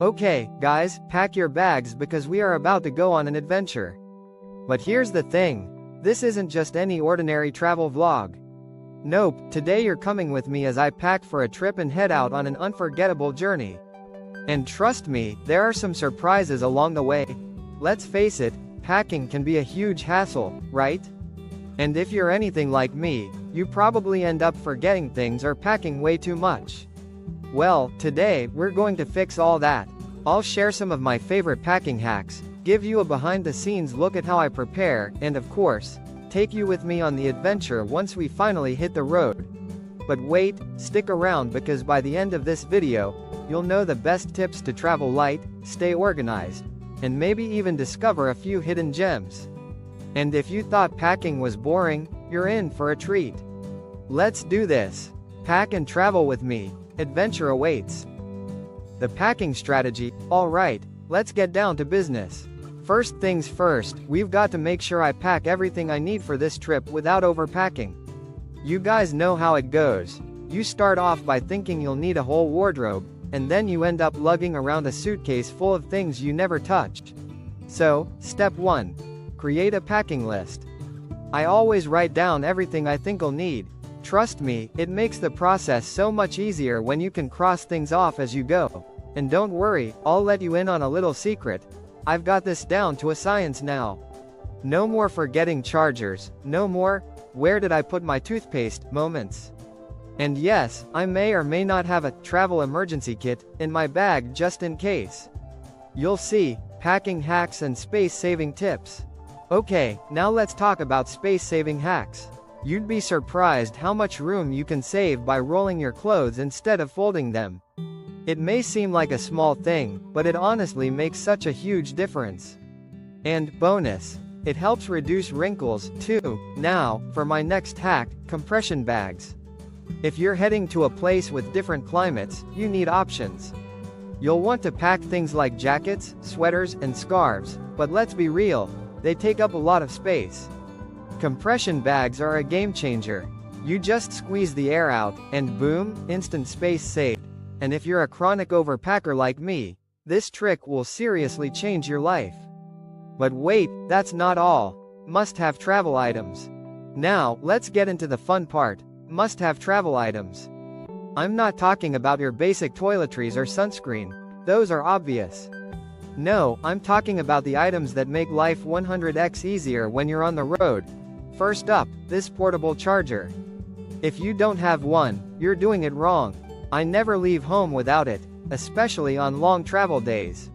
Okay, guys, pack your bags because we are about to go on an adventure. But here's the thing. This isn't just any ordinary travel vlog. Nope, today you're coming with me as I pack for a trip and head out on an unforgettable journey. And trust me, there are some surprises along the way. Let's face it, packing can be a huge hassle, right? And if you're anything like me, you probably end up forgetting things or packing way too much. Well, today, we're going to fix all that. I'll share some of my favorite packing hacks, give you a behind-the-scenes look at how I prepare, and of course, take you with me on the adventure once we finally hit the road. But wait, stick around because by the end of this video, you'll know the best tips to travel light, stay organized, and maybe even discover a few hidden gems. And if you thought packing was boring, you're in for a treat. Let's do this. Pack and travel with me. Adventure awaits. The packing strategy. Alright, let's get down to business. First things first, we've got to make sure I pack everything I need for this trip without overpacking. You guys know how it goes. You start off by thinking you'll need a whole wardrobe, and then you end up lugging around a suitcase full of things you never touched. So, step 1. Create a packing list. I always write down everything I think I'll need. Trust me, it makes the process so much easier when you can cross things off as you go. And don't worry, I'll let you in on a little secret. I've got this down to a science now. No more forgetting chargers, no more, where did I put my toothpaste, moments. And yes, I may or may not have a travel emergency kit in my bag just in case. You'll see, packing hacks and space-saving tips. Okay, now let's talk about space-saving hacks. You'd be surprised how much room you can save by rolling your clothes instead of folding them. It may seem like a small thing, but it honestly makes such a huge difference. And, bonus, it helps reduce wrinkles, too. Now, for my next hack, compression bags. If you're heading to a place with different climates, you need options. You'll want to pack things like jackets, sweaters, and scarves, but let's be real, they take up a lot of space. Compression bags are a game changer. You just squeeze the air out, and boom, instant space saved. And if you're a chronic overpacker like me, this trick will seriously change your life. But wait, that's not all. Must-have travel items. Now, let's get into the fun part. Must-have travel items. I'm not talking about your basic toiletries or sunscreen. Those are obvious. No, I'm talking about the items that make life 100x easier when you're on the road. First up, this portable charger. If you don't have one, you're doing it wrong. I never leave home without it, especially on long travel days.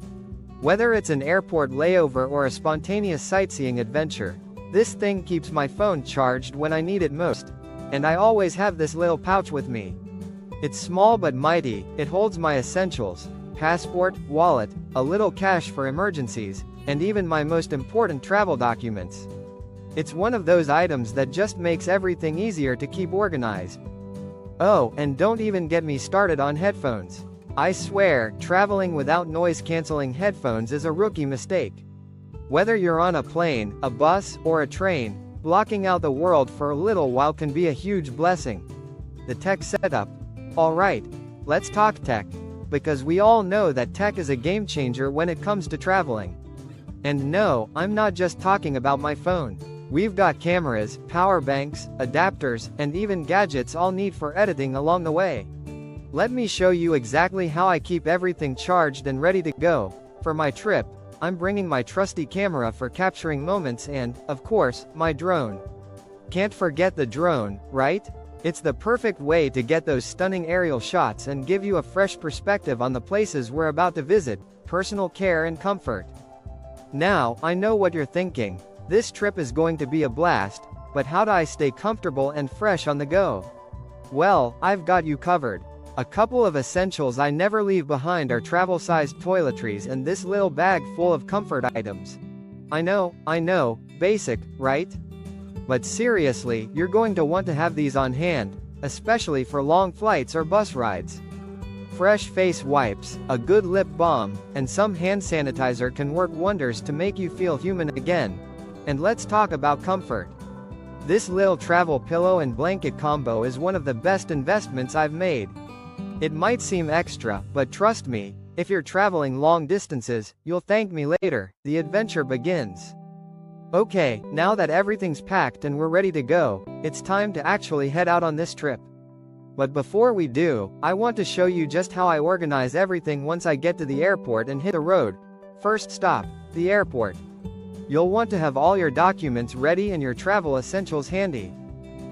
Whether it's an airport layover or a spontaneous sightseeing adventure, this thing keeps my phone charged when I need it most. And I always have this little pouch with me. It's small but mighty, it holds my essentials, passport, wallet, a little cash for emergencies, and even my most important travel documents. It's one of those items that just makes everything easier to keep organized. Oh, and don't even get me started on headphones. I swear, traveling without noise-canceling headphones is a rookie mistake. Whether you're on a plane, a bus, or a train, blocking out the world for a little while can be a huge blessing. The tech setup. Alright, let's talk tech. Because we all know that tech is a game changer when it comes to traveling. And no, I'm not just talking about my phone. We've got cameras, power banks, adapters, and even gadgets I'll need for editing along the way. Let me show you exactly how I keep everything charged and ready to go. For my trip, I'm bringing my trusty camera for capturing moments and, of course, my drone. Can't forget the drone, right? It's the perfect way to get those stunning aerial shots and give you a fresh perspective on the places we're about to visit, personal care and comfort. Now, I know what you're thinking. This trip is going to be a blast, but how do I stay comfortable and fresh on the go? Well, I've got you covered. A couple of essentials I never leave behind are travel-sized toiletries and this little bag full of comfort items. I know, basic, right? But seriously, you're going to want to have these on hand, especially for long flights or bus rides. Fresh face wipes, a good lip balm, and some hand sanitizer can work wonders to make you feel human again. And let's talk about comfort. This little travel pillow and blanket combo is one of the best investments I've made. It might seem extra, but trust me, If you're traveling long distances, you'll thank me later. The adventure begins. Okay, now that everything's packed and we're ready to go, it's time to actually head out on this trip. But before we do, I want to show you just how I organize everything once I get to the airport and hit the road. First stop, the airport. You'll want to have all your documents ready and your travel essentials handy.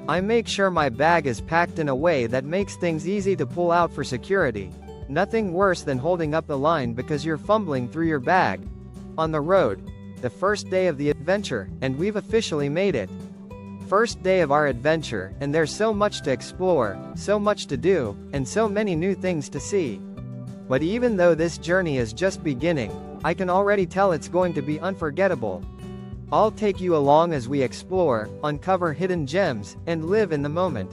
I make sure my bag is packed in a way that makes things easy to pull out for security. Nothing worse than holding up the line because you're fumbling through your bag. On the road, the first day of the adventure, and we've officially made it. First day of our adventure, and there's so much to explore, so much to do, and so many new things to see. But even though this journey is just beginning, I can already tell it's going to be unforgettable. I'll take you along as we explore, uncover hidden gems, and live in the moment.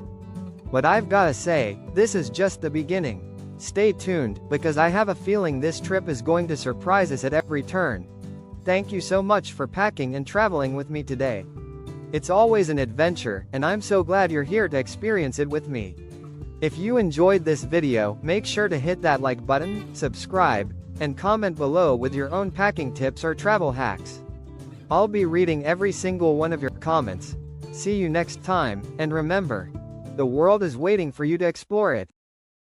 But I've gotta say, this is just the beginning. Stay tuned, because I have a feeling this trip is going to surprise us at every turn. Thank you so much for packing and traveling with me today. It's always an adventure, and I'm so glad you're here to experience it with me. If you enjoyed this video, make sure to hit that like button, subscribe, and comment below with your own packing tips or travel hacks. I'll be reading every single one of your comments. See you next time, and remember, the world is waiting for you to explore it.